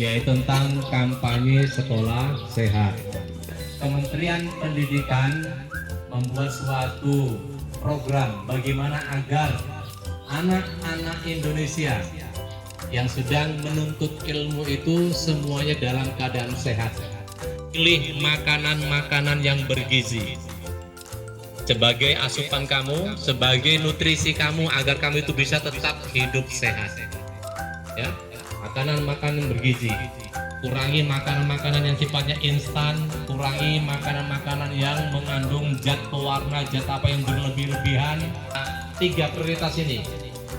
yaitu tentang kampanye sekolah sehat. Kementerian Pendidikan membuat suatu program bagaimana agar anak-anak Indonesia yang sedang menuntut ilmu itu semuanya dalam keadaan sehat. Pilih makanan-makanan yang bergizi sebagai asupan kamu, sebagai nutrisi kamu agar kamu itu bisa tetap hidup sehat. Ya, makanan-makanan bergizi. Kurangi makanan-makanan yang sifatnya instan, kurangi makanan-makanan yang mengandung zat pewarna, zat apa yang berlebih-lebihan. Nah, 3 prioritas ini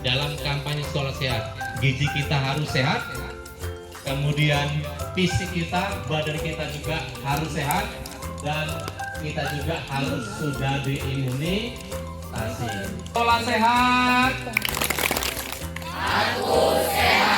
dalam kampanye sekolah sehat. Gizi kita harus sehat, kemudian fisik kita, badan kita juga harus sehat, dan kita juga harus sudah diimunisasi. Sekolah sehat, aku sehat.